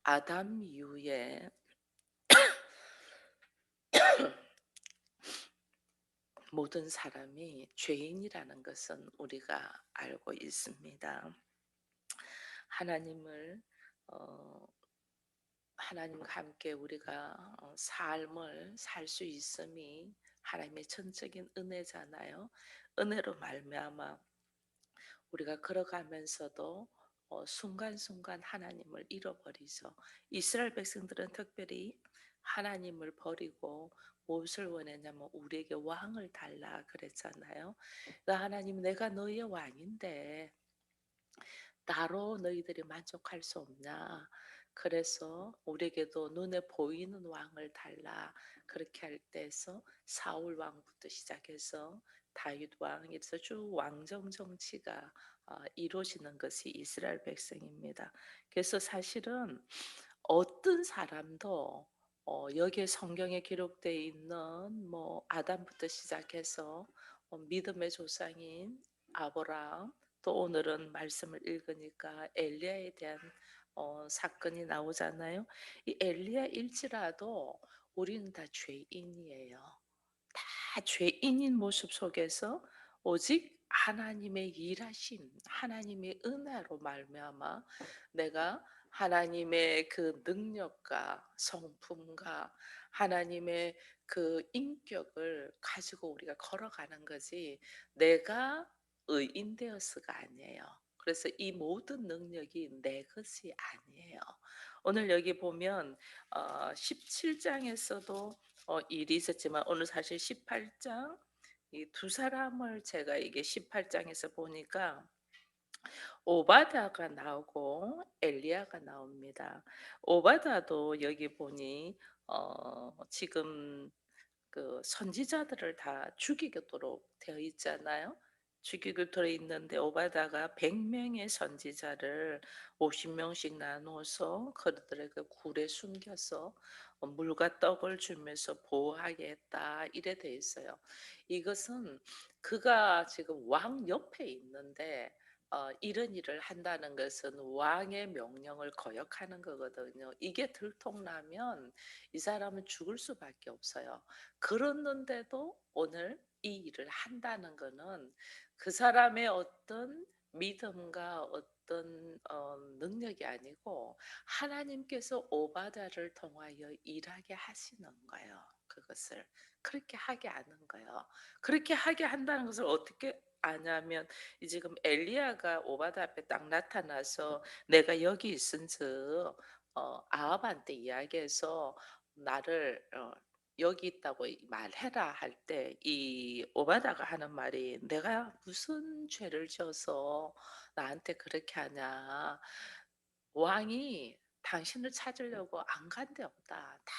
아담 이후에 모든 사람이 죄인이라는 것은 우리가 알고 있습니다. 하나님을 어 하나님과 함께 우리가 삶을 살 수 있음이 하나님의 전적인 은혜잖아요. 은혜로 말미암아 우리가 걸어가면서도 순간순간 하나님을 잃어버리죠. 이스라엘 백성들은 특별히 하나님을 버리고 무엇을 원했냐면 우리에게 왕을 달라 그랬잖아요. 그러니까 하나님, 내가 너희의 왕인데 나로 너희들이 만족할 수 없냐. 그래서 우리에게도 눈에 보이는 왕을 달라. 그렇게 할 때에서 사울 왕부터 시작해서 다윗 왕, 이래서 쭉 왕정 정치가 이루어지는 것이 이스라엘 백성입니다. 그래서 사실은 어떤 사람도 여기에 성경에 기록되어 있는 뭐 아담부터 시작해서 믿음의 조상인 아브라함, 또 오늘은 말씀을 읽으니까 엘리야에 대한 사건이 나오잖아요. 이 엘리야일지라도 우리는 다 죄인이에요. 다 죄인인 모습 속에서 오직 하나님의 일하심, 하나님의 은혜로 말미암아 내가 하나님의 그 능력과 성품과 하나님의 그 인격을 가지고 우리가 걸어가는 거지, 내가 의인 되어서가 아니에요. 그래서 이 모든 능력이 내 것이 아니에요. 오늘 여기 보면 17장에서도 일이 있었지만 오늘 사실 18장, 이 두 사람을 제가 이게 18장에서 보니까 오바다가 나오고 엘리야가 나옵니다. 오바다도 여기 보니 지금 그 선지자들을 다 죽이도록 되어 있잖아요. 죽이고 들어 있는데 오바다가 100명의 선지자를 50명씩 나누어서 그들에게 굴에 숨겨서 물과 떡을 주면서 보호하게 했다, 이래 돼 있어요. 이것은 그가 지금 왕 옆에 있는데 이런 일을 한다는 것은 왕의 명령을 거역하는 거거든요. 이게 들통나면 이 사람은 죽을 수밖에 없어요. 그랬는데도 오늘 이 일을 한다는 거는 그 사람의 어떤 믿음과 어떤 능력이 아니고 하나님께서 오바다를 통하여 일하게 하시는 거예요. 그것을 그렇게 하게 하는 거예요. 그렇게 하게 한다는 것을 어떻게 아냐면, 이 지금 엘리야가 오바다 앞에 딱 나타나서 내가 여기 있은즉 아합한테 이야기해서 나를 여기 있다고 말해라 할 때, 이 오바다가 하는 말이, 내가 무슨 죄를 지어서 나한테 그렇게 하냐. 왕이 당신을 찾으려고 안 간 데 없다. 다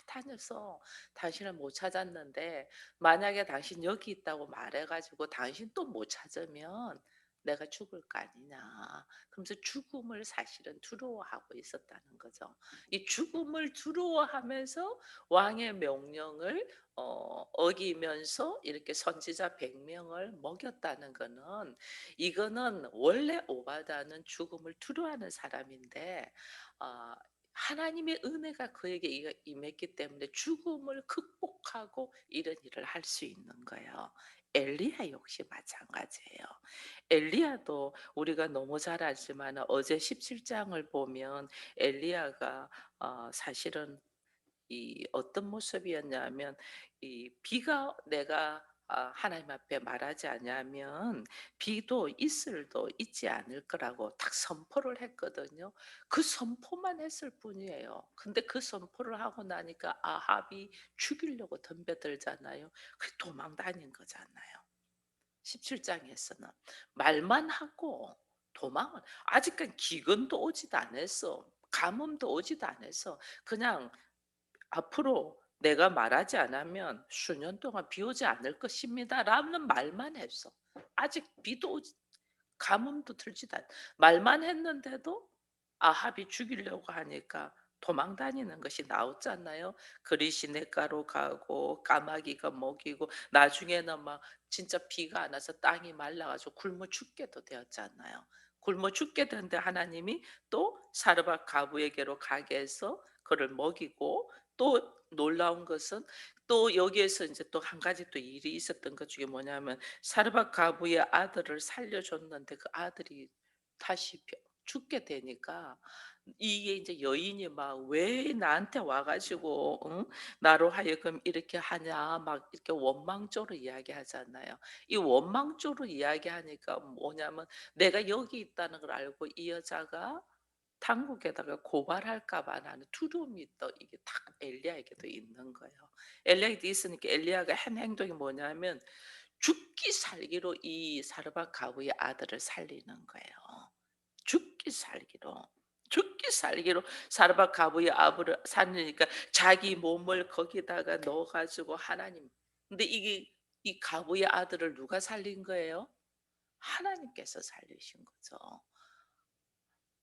다녀서 당신을 못 찾았는데, 만약에 당신 여기 있다고 말해가지고 당신 또 못 찾으면 내가 죽을 거 아니냐. 그러면서 죽음을 사실은 두려워하고 있었다는 거죠. 이 죽음을 두려워하면서 왕의 명령을 어기면서 이렇게 선지자 100명을 먹였다는 거는, 이거는 원래 오바다는 죽음을 두려워하는 사람인데 어, 하나님의 은혜가 그에게 임했기 때문에 죽음을 극복하고 이런 일을 할 수 있는 거예요. 엘리야 역시 마찬가지예요. 엘리야도 우리가 너무 잘 알지만 어제 17장을 보면 엘리야가 사실은 이 어떤 모습이었냐면, 이 비가 내가 하나님 앞에 말하지 않으면 비도 이슬도 있지 않을 거라고 딱 선포를 했거든요. 그 선포만 했을 뿐이에요. 근데 그 선포를 하고 나니까 아합이 죽이려고 덤벼들잖아요. 그 도망 다닌 거잖아요. 17장에서는 말만 하고 도망은, 아직까지 기근도 오지도 않았어. 가뭄도 오지도 않았어. 그냥 앞으로 내가 말하지 않으면 수년 동안 비 오지 않을 것입니다라는 말만 했어. 아직 비도 오지, 가뭄도 들지도 않, 말만 했는데도 아합이 죽이려고 하니까 도망 다니는 것이 나왔잖아요. 그리 시냇가로 가고 까마귀가 먹이고 나중에는 막 진짜 비가 안 와서 땅이 말라가지고 굶어 죽게도 되었잖아요. 굶어 죽게 되는데 하나님이 또 사르밧 가부에게로 가게 해서 그를 먹이고, 또 놀라운 것은 또 여기에서 이제 또 한 가지 또 일이 있었던 것 중에 뭐냐면, 사르밧 가부의 아들을 살려줬는데 그 아들이 다시 죽게 되니까, 이게 이제 여인이 막 "왜 나한테 와 가지고 응? 나로 하여금 이렇게 하냐." 막 이렇게 원망조로 이야기하잖아요. 이 원망조로 이야기하니까 뭐냐면, 내가 여기 있다는 걸 알고 이 여자가 당국에다가 고발할까 봐 나는 두려움이 또 이게 딱 엘리야에게도 있는 거예요. 엘리야에게도 있으니까 엘리야가 한 행동이 뭐냐면, 죽기 살기로 이 사르밧 가부의 아들을 살리는 거예요. 죽기 살기로. 죽기 살기로 사르밧 가부의 아들을 살리니까 자기 몸을 거기다가 넣어 가지고 하나님, 근데 이게 이 가부의 아들을 누가 살린 거예요? 하나님께서 살리신 거죠.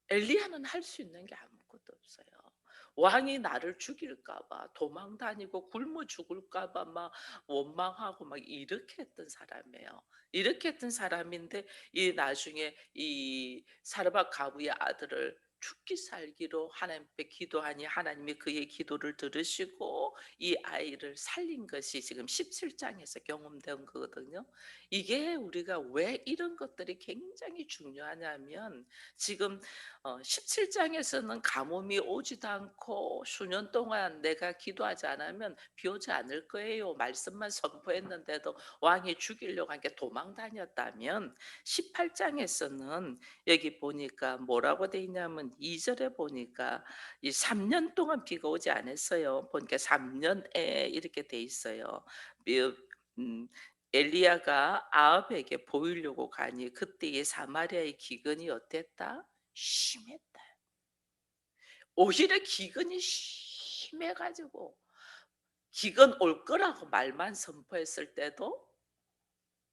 엘리야는 할 수 있는 게 아무것도 없어요. 왕이 나를 죽일까 봐 도망 다니고 굶어 죽을까 봐 막 원망하고 막 이렇게 했던 사람이에요. 이렇게 했던 사람인데, 이 나중에 이 사르밧 가부의 아들을 죽기 살기로 하나님께 기도하니 하나님이 그의 기도를 들으시고 이 아이를 살린 것이 지금 17장에서 경험된 거거든요. 이게 우리가 왜 이런 것들이 굉장히 중요하냐면, 지금 17장에서는 가뭄이 오지도 않고 수년 동안 내가 기도하지 않으면 비 오지 않을 거예요 말씀만 선포했는데도 왕이 죽이려고 한 게 도망 다녔다면, 18장에서는 여기 보니까 뭐라고 돼 있냐면 2 절에 보니까 이 3년 동안 비가 오지 않았어요. 보니까 3 년에 이렇게 돼 있어요. 며 음 엘리야가 아합에게 보이려고 가니 그때의 사마리아의 기근이 어땠다? 심했다. 오히려 기근이 심해 가지고 기근 올 거라고 말만 선포했을 때도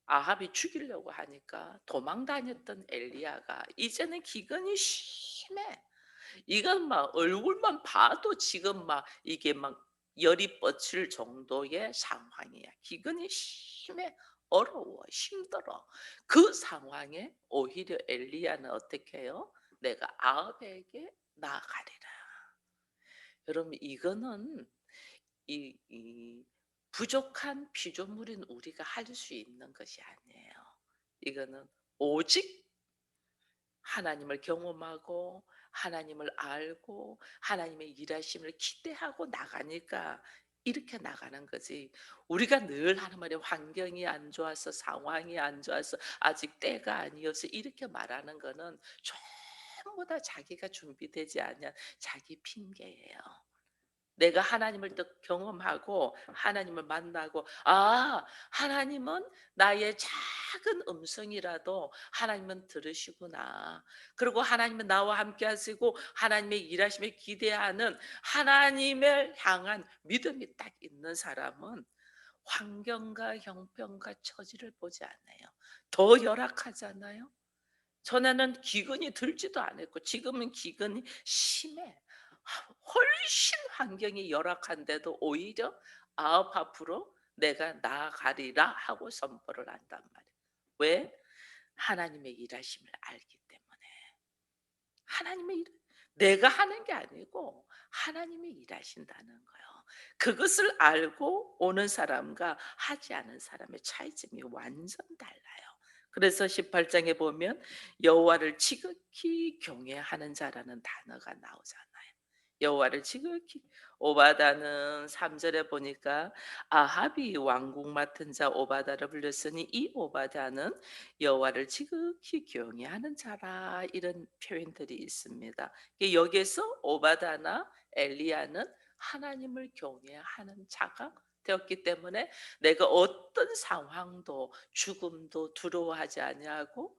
아합이 죽이려고 하니까 도망 다녔던 엘리야가 이제는 기근이 심해. 이건 막 얼굴만 봐도 지금 막 이게 막 열이 뻗칠 정도의 상황이야. 기근이 심해. 어려워. 힘들어. 그 상황에 오히려 엘리야는 어떻게 해요? "내가 아합에게 나아가리라." 여러분, 이거는 이 부족한 피조물인 우리가 할 수 있는 것이 아니에요. 이거는 오직 하나님을 경험하고 하나님을 알고 하나님의 일하심을 기대하고 나가니까 이렇게 나가는 거지. 우리가 늘 하는 말이 환경이 안 좋아서, 상황이 안 좋아서, 아직 때가 아니어서 이렇게 말하는 거는 전부 다 자기가 준비되지 않은 자기 핑계예요. 내가 하나님을 또 경험하고 하나님을 만나고, '아 하나님은 나의 작은 음성이라도 하나님은 들으시구나.' 그리고 하나님은 나와 함께 하시고 하나님의 일하심에 기대하는 하나님을 향한 믿음이 딱 있는 사람은 환경과 형편과 처지를 보지 않아요. 더 열악하잖아요. 전에는 기근이 들지도 않았고 지금은 기근이 심해. 훨씬 환경이 열악한데도 오히려 아합 앞으로 "내가 나아가리라." 하고 선포를 한단 말이에요. 왜? 하나님의 일하심을 알기 때문에. 하나님의 일, 내가 하는 게 아니고 하나님이 일하신다는 거예요. 그것을 알고 오는 사람과 하지 않은 사람의 차이점이 완전 달라요. 그래서 18장에 보면 여호와를 지극히 경외하는 자라는 단어가 나오잖아요. 여호와를 지극히, 오바다는 3 절에 보니까 아합이 왕궁 맡은 자 오바다를 불렀으니 이 오바다는 여호와를 지극히 경외하는 자라, 이런 표현들이 있습니다. 여기에서 오바다나 엘리야는 하나님을 경외하는 자가 되었기 때문에 내가 어떤 상황도 죽음도 두려워하지 아니하고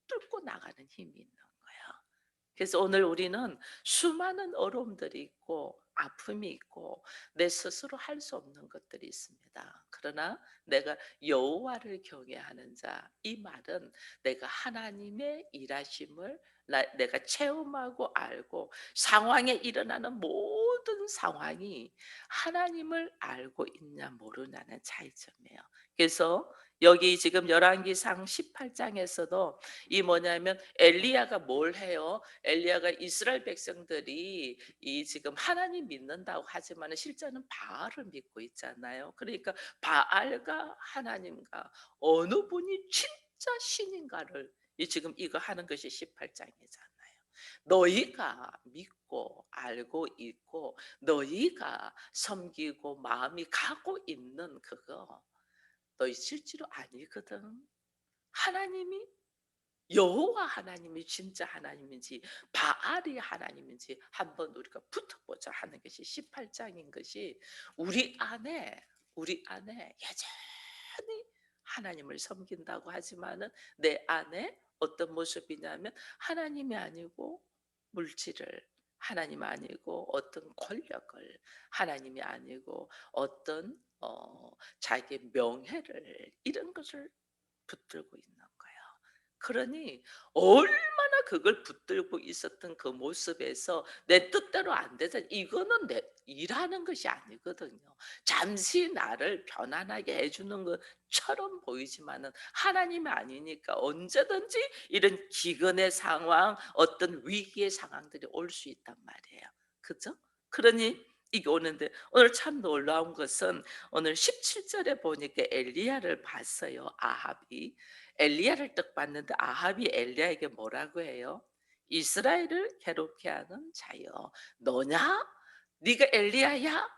뚫고 나가는 힘이 있는 거예요. 그래서 오늘 우리는 수많은 어려움들이 있고 아픔이 있고 내 스스로 할 수 없는 것들이 있습니다. 그러나 내가 여호와를 경외하는 자, 이 말은 내가 하나님의 일하심을 내가 체험하고 알고 상황에 일어나는 모든 상황이 하나님을 알고 있냐 모르냐는 차이점이에요. 그래서 여기 지금 열왕기상 18장에서도 이 뭐냐면 엘리야가 뭘 해요? 엘리야가 이스라엘 백성들이 이 지금 하나님 믿는다고 하지만 실제는 바알을 믿고 있잖아요. 그러니까 바알과 하나님과 어느 분이 진짜 신인가를 이 지금 이거 하는 것이 18장이잖아요. 너희가 믿고 알고 있고 너희가 섬기고 마음이 가고 있는 그거 너희 실제로 아니거든. 하나님이 여호와 하나님이 진짜 하나님인지 바알이 하나님인지 한번 우리가 붙어보자 하는 것이 18장인 것이 우리 안에 여전히 하나님을 섬긴다고 하지만은 내 안에 어떤 모습이냐면 하나님이 아니고 물질을 하나님 아니고 어떤 권력을 하나님이 아니고 어떤 자기의 명예를 이런 것을 붙들고 있는 거예요. 그러니 얼마나 그걸 붙들고 있었던 그 모습에서 내 뜻대로 안 되자 이거는 내 일하는 것이 아니거든요. 잠시 나를 편안하게 해 주는 것처럼 보이지만은 하나님이 아니니까 언제든지 이런 기근의 상황, 어떤 위기의 상황들이 올 수 있단 말이에요. 그죠? 그러니 이게 오는데 오늘 참 놀라운 것은 오늘 17절에 보니까 엘리야를 봤어요, 아합이. 엘리야를 딱 봤는데 아합이 엘리야에게 뭐라고 해요? "이스라엘을 괴롭게 하는 자여 너냐? 네가 엘리야야?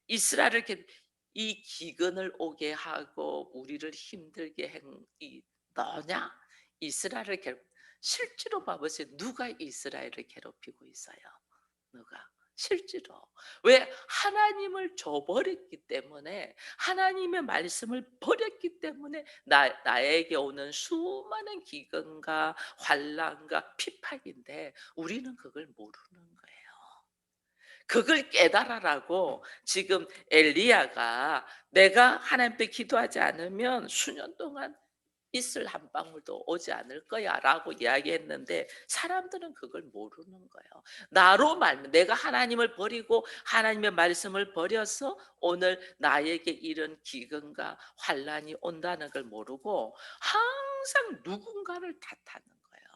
이스라엘을 이 기근을 오게 하고 우리를 힘들게 한 이 너냐? 이스라엘을 실제로 봐 보세요. 누가 이스라엘을 괴롭히고 있어요? 누가? 실제로. 왜? 하나님을 저버렸기 때문에 하나님의 말씀을 버렸기 때문에 나에게 오는 수많은 기근과 환난과 핍박인데 우리는 그걸 모르는 거예요. 그걸 깨달아라고 지금 엘리야가 내가 하나님께 기도하지 않으면 수년 동안 이슬 한 방울도 오지 않을 거야라고 이야기했는데 사람들은 그걸 모르는 거예요. 나로 말면 내가 하나님을 버리고 하나님의 말씀을 버려서 오늘 나에게 이런 기근과 환란이 온다는 걸 모르고 항상 누군가를 탓하는 거예요.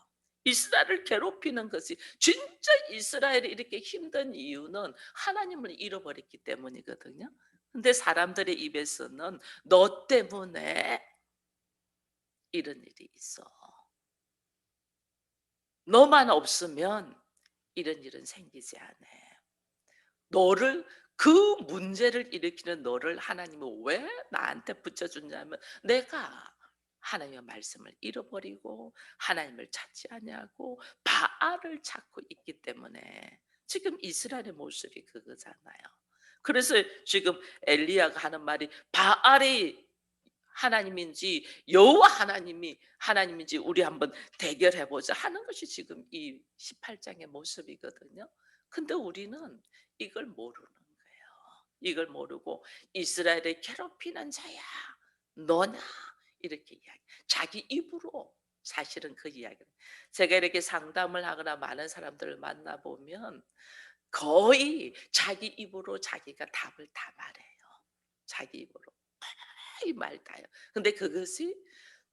이스라엘을 괴롭히는 것이 진짜 이스라엘이 이렇게 힘든 이유는 하나님을 잃어버렸기 때문이거든요. 근데 사람들의 입에서는 너 때문에 이런 일이 있어. 너만 없으면 이런 일은 생기지 않아. 너를 그 문제를 일으키는 너를 하나님은 왜 나한테 붙여주냐면 내가 하나님의 말씀을 잃어버리고 하나님을 찾지 아니하고 바알을 찾고 있기 때문에 지금 이스라엘의 모습이 그거잖아요. 그래서 지금 엘리야가 하는 말이 바알이 하나님인지 여호와 하나님이 하나님인지 우리 한번 대결해 보자 하는 것이 지금 이 18장의 모습이거든요. 근데 우리는 이걸 모르는 거예요. 이걸 모르고 이스라엘을 괴롭히는 자야. 너냐? 이렇게 이야기. 자기 입으로 사실은 그 이야기를. 제가 이렇게 상담을 하거나 많은 사람들을 만나 보면 거의 자기 입으로 자기가 답을 다 말해요. 자기 입으로. 이 말 다요. 근데 그것이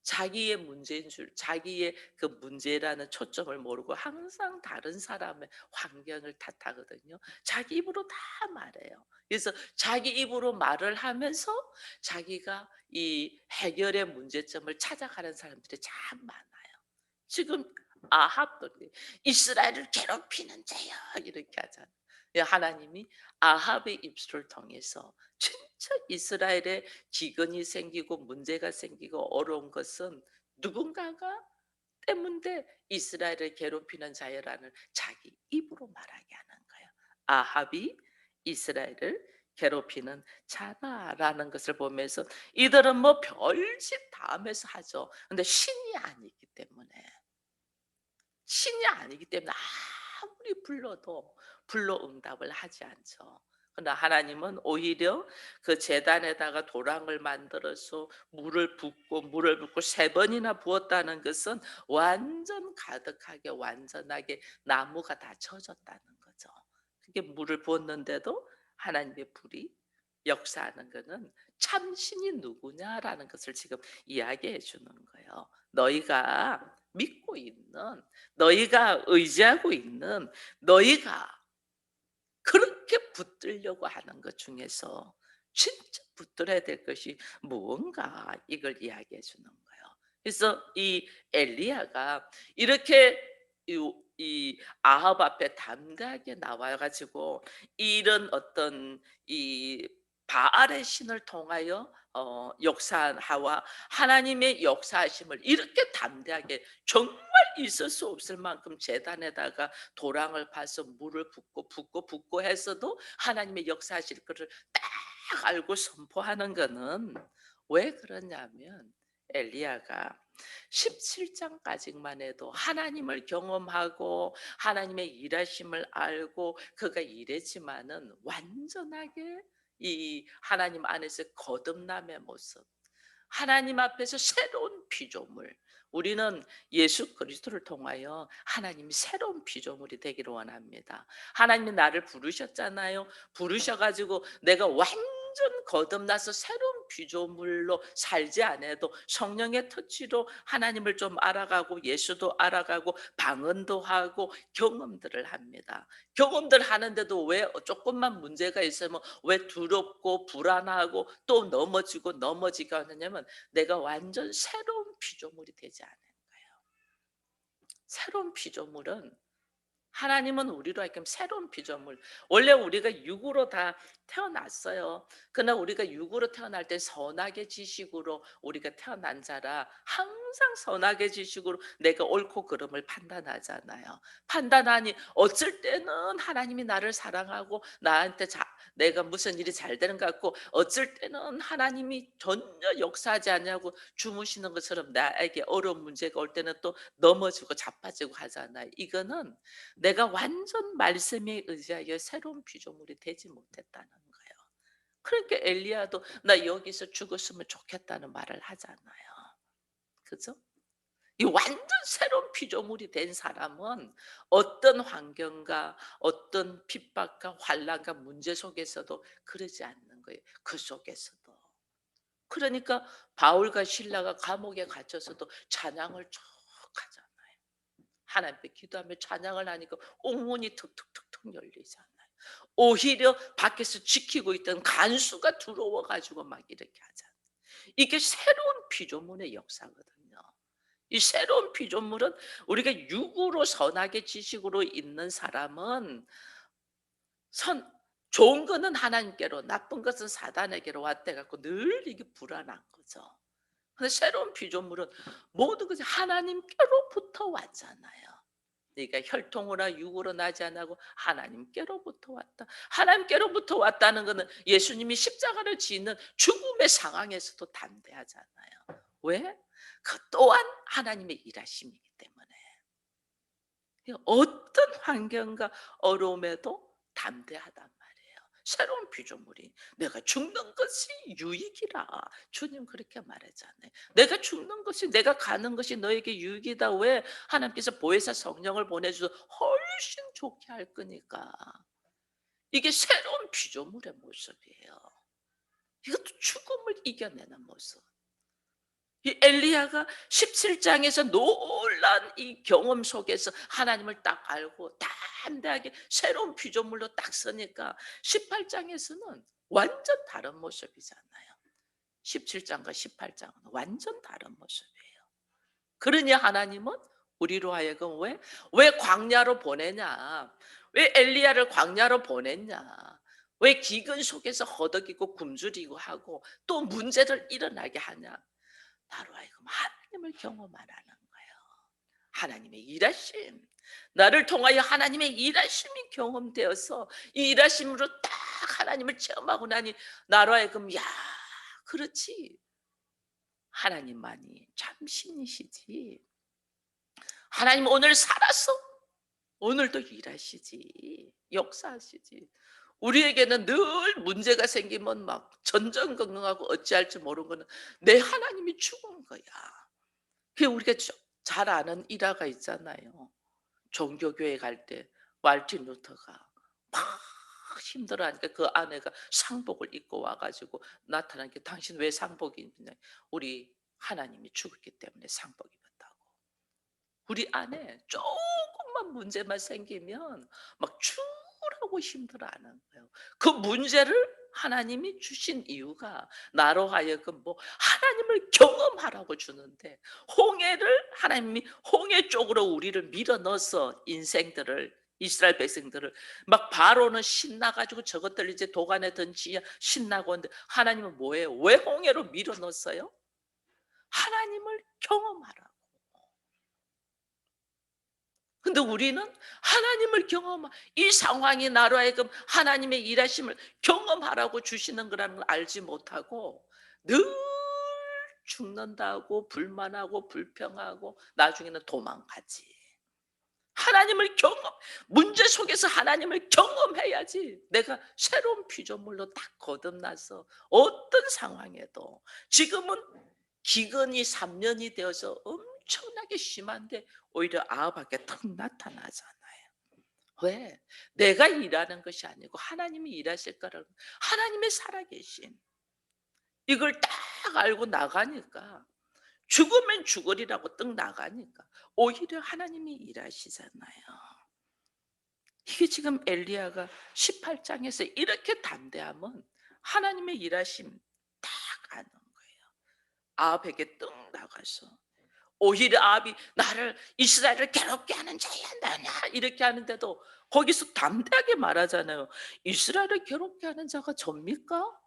자기의 문제인 줄 자기의 그 문제라는 초점을 모르고 항상 다른 사람의 환경을 탓하거든요. 자기 입으로 다 말해요. 그래서 자기 입으로 말을 하면서 자기가 이 해결의 문제점을 찾아가는 사람들이 참 많아요. 지금 아합도 이스라엘을 괴롭히는 자야 이렇게 하잖아요. 하나님이 아합의 입술을 통해서 진짜 이스라엘에 기근이 생기고 문제가 생기고 어려운 것은 누군가가 때문에 이스라엘을 괴롭히는 자여라는 자기 입으로 말하게 하는 거예요. 아합이 이스라엘을 괴롭히는 자다라는 것을 보면서 이들은 뭐 별짓 다 하면서 하죠. 근데 신이 아니기 때문에 아무리 불러도 불로 응답을 하지 않죠. 그러나 하나님은 오히려 그 제단에다가 도랑을 만들어서 물을 붓고 세 번이나 부었다는 것은 완전 가득하게 완전하게 나무가 다 젖었다는 거죠. 그게 물을 부었는데도 하나님의 불이 역사하는 거는 참신이 누구냐라는 것을 지금 이야기해 주는 거예요. 너희가 믿고 있는, 너희가 의지하고 있는, 너희가 그렇게 붙들려고 하는 것 중에서 진짜 붙들어야 될 것이 무언가, 이걸 이야기해 주는 거예요. 그래서 이 엘리야가 이렇게 이 아합 앞에 담대하게 나와 가지고 이런 어떤 이 바알의 신을 통하여 역사하와 하나님의 역사하심을 이렇게 담대하게, 정말 있을 수 없을 만큼 제단에다가 도랑을 파서 물을 붓고 해서도 하나님의 역사하실 것을 딱 알고 선포하는 거는 왜 그러냐면, 엘리야가 17장까지만 해도 하나님을 경험하고 하나님의 일하심을 알고 그가 일했지만은, 완전하게 이 하나님 안에서 거듭남의 모습, 하나님 앞에서 새로운 피조물, 우리는 예수 그리스도를 통하여 하나님이 새로운 피조물이 되기를 원합니다. 하나님이 나를 부르셨잖아요. 부르셔 가지고 내가 완전 거듭나서 새로운 피조물로 살지 않아도 성령의 터치로 하나님을 좀 알아가고 예수도 알아가고 방언도 하고 경험들을 합니다. 경험들 하는데도 왜 조금만 문제가 있으면 왜 두렵고 불안하고 또 넘어지고 하느냐면, 내가 완전 새로운 피조물이 되지 않은 거예요. 새로운 피조물은, 하나님은 우리로 하여금 새로운 피조물, 원래 우리가 육으로 다 태어났어요. 그러나 우리가 육으로 태어날 때 선악의 지식으로 우리가 태어난 자라, 항상 선악의 지식으로 내가 옳고 그름을 판단하잖아요. 판단하니 어쩔 때는 하나님이 나를 사랑하고 나한테 내가 무슨 일이 잘 되는 것 같고, 어쩔 때는 하나님이 전혀 역사하지 않냐고 주무시는 것처럼 나에게 어려운 문제가 올 때는 또 넘어지고 자빠지고 하잖아요. 이거는 내가 완전 말씀에 의지하여 새로운 피조물이 되지 못했다는 거예요. 그러니까 엘리야도 나 여기서 죽었으면 좋겠다는 말을 하잖아요. 그죠? 이 완전 새로운 피조물이 된 사람은 어떤 환경과 어떤 핍박과 환란과 문제 속에서도 그러지 않는 거예요. 그 속에서도. 그러니까 바울과 실라가 감옥에 갇혀서도 찬양을 쭉 하잖아요. 하나님께 기도하며 찬양을 하니까 옥문이 툭툭툭툭 열리잖아요. 오히려 밖에서 지키고 있던 간수가 들어와 가지고 막 이렇게 하잖아요. 이게 새로운 피조물의 역사거든요. 이 새로운 피조물은, 우리가 육으로 선악의 지식으로 있는 사람은 선 좋은 거는 하나님께로, 나쁜 것은 사단에게로 왔대 갖고 늘 이게 불안한 거죠. 근데 새로운 피조물은 모든 것이 하나님께로부터 왔잖아요. 그러니까 혈통으로 육으로 나지 않고 하나님께로부터 왔다. 하나님께로부터 왔다는 것은 예수님이 십자가를 지는 죽음의 상황에서도 담대하잖아요. 왜? 그 또한 하나님의 일하심이기 때문에. 어떤 환경과 어려움에도 담대하단 말이에요. 새로운 피조물이, 내가 죽는 것이 유익이라 주님 그렇게 말했잖아요. 내가 죽는 것이, 내가 가는 것이 너에게 유익이다. 왜? 하나님께서 보혜사 성령을 보내주셔서 훨씬 좋게 할 거니까. 이게 새로운 피조물의 모습이에요. 이것도 죽음을 이겨내는 모습. 이 엘리야가 17장에서 놀란 이 경험 속에서 하나님을 딱 알고 담대하게 새로운 피조물로 딱 서니까 18장에서는 완전 다른 모습이잖아요. 17장과 18장은 완전 다른 모습이에요. 그러니 하나님은 우리로 하여금 왜 광야로 보내냐? 왜 엘리야를 광야로 보냈냐? 왜 기근 속에서 허덕이고 굶주리고 하고 또 문제를 일어나게 하냐? 나로 하여금 하나님을 경험하라는 거예요. 하나님의 일하심. 나를 통하여 하나님의 일하심이 경험되어서 이 일하심으로 딱 하나님을 체험하고 나니, 나로 하여금 야, 그렇지. 하나님만이 참 신이시지. 하나님 오늘 살아서 오늘도 일하시지. 역사하시지. 우리에게는 늘 문제가 생기면 막 전전긍긍하고 어찌할지 모르는 거는 내 하나님이 죽은 거야. 그 우리가 잘 아는 일화가 있잖아요. 종교교회 갈 때 말틴 루터가 막 힘들어하니까 그 아내가 상복을 입고 와 가지고 나타나니까 "당신 왜 상복 입냐?" "우리 하나님이 죽었기 때문에 상복 입었다고." 우리 안에 조금만 문제만 생기면 막 죽으라고 힘들어하는 거예요. 그 문제를 하나님이 주신 이유가 나로 하여금 뭐 하나님을 경험하라고 주는데, 홍해를 하나님이 홍해 쪽으로 우리를 밀어 넣어서 인생들을, 이스라엘 백성들을 막 바로는 신나 가지고 저것들 이제 도간에 던지야 신나고 하는데, 하나님은 뭐예요? 왜 홍해로 밀어 넣었어요? 하나님을 경험하라고. 근데 우리는 하나님을 경험하 이 상황이 나로 하여금 하나님의 일하심을 경험하라고 주시는 거라는 걸 알지 못하고 늘 죽는다고 불만하고 불평하고 나중에는 도망가지. 하나님을 경험 문제 속에서 하나님을 경험해야지 내가 새로운 피조물로 딱 거듭나서 어떤 상황에도, 지금은 기근이 3 년이 되어서 엄청나게 심한데 오히려 아합하게 턱 나타나잖아요. 왜? 내가 일하는 것이 아니고 하나님이 일하실 거라는, 하나님의 살아계심, 이걸 딱 알고 나가니까, 죽으면 죽으리라고 뜩 나가니까 오히려 하나님이 일하시잖아요. 이게 지금 엘리야가 18 장에서 이렇게 담대하면 하나님의 일하심 딱 아는 거예요. 아합에게 뜩 나가서 오히려 아합이 "나를 이스라엘을 괴롭게 하는 자야 너냐." 이렇게 하는데도 거기서 담대하게 말하잖아요. "이스라엘을 괴롭게 하는 자가 접니까?"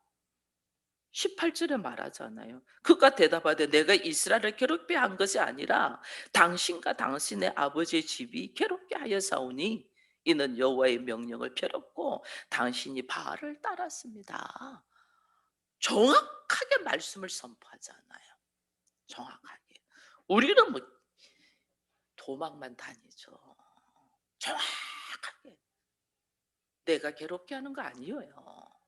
18 절에 말하잖아요. 그가 대답하되 "내가 이스라엘을 괴롭게 한 것이 아니라 당신과 당신의 아버지의 집이 괴롭게 하여사오니 이는 여호와의 명령을 괴롭고 당신이 바알을 따랐습니다." 정확하게 말씀을 선포하잖아요. 정확하게. 우리는 뭐 도망만 다니죠. 정확하게 내가 괴롭게 하는 거 아니에요.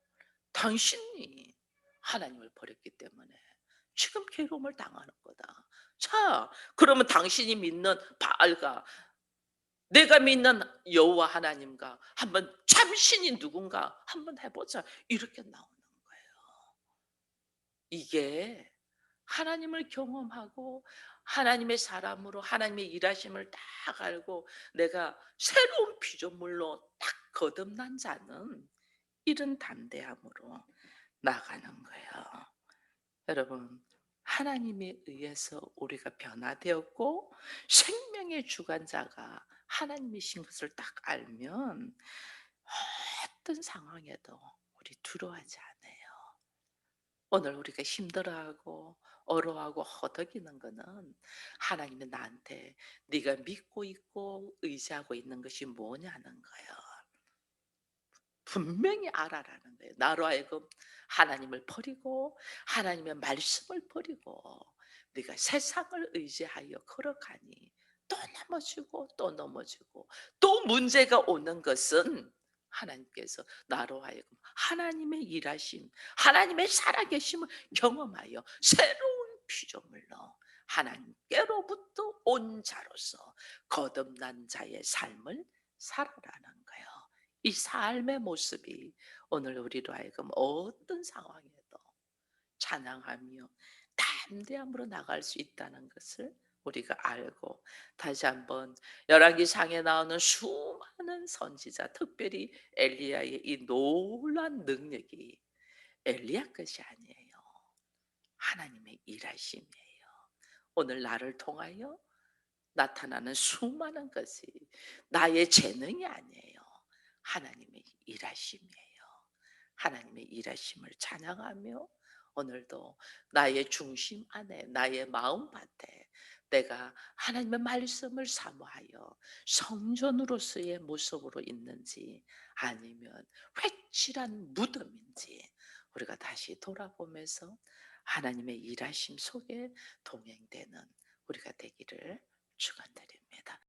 당신이 하나님을 버렸기 때문에 지금 괴로움을 당하는 거다. 자, 그러면 당신이 믿는 바알과 내가 믿는 여호와 하나님과 한번 참신이 누군가 한번 해보자. 이렇게 나오는 거예요. 이게 하나님을 경험하고 하나님의 사람으로 하나님의 일하심을 딱 알고 내가 새로운 피조물로 딱 거듭난 자는 이런 담대함으로 나가는 거예요. 여러분, 하나님에 의해서 우리가 변화되었고 생명의 주관자가 하나님이신 것을 딱 알면 어떤 상황에도 우리 두려워하지 않아요. 오늘 우리가 힘들어하고 어려워하고 허덕이는 거는 하나님이 나한테 네가 믿고 있고 의지하고 있는 것이 뭐냐는 거예요. 분명히 알아라는 거예요. 나로 하여금 하나님을 버리고 하나님의 말씀을 버리고 네가 세상을 의지하여 걸어가니 또 넘어지고 또 넘어지고 또 문제가 오는 것은 하나님께서 나로 하여금 하나님의 일하심, 하나님의 살아계심을 경험하여 새로운 피조물로 하나님께로부터 온 자로서 거듭난 자의 삶을 살아라는 거예요. 이 삶의 모습이 오늘 우리로 하여금 어떤 상황에도 찬양하며 담대함으로 나갈 수 있다는 것을 우리가 알고, 다시 한번 열왕기상에 나오는 수많은 선지자, 특별히 엘리야의 이 놀란 능력이 엘리야 것이 아니에요. 하나님의 일하심이에요. 오늘 나를 통하여 나타나는 수많은 것이 나의 재능이 아니에요. 하나님의 일하심이에요. 하나님의 일하심을 찬양하며 오늘도 나의 중심 안에 나의 마음밭에 내가 하나님의 말씀을 사모하여 성전으로서의 모습으로 있는지 아니면 회칠한 무덤인지 우리가 다시 돌아보면서 하나님의 일하심 속에 동행되는 우리가 되기를 축원드립니다.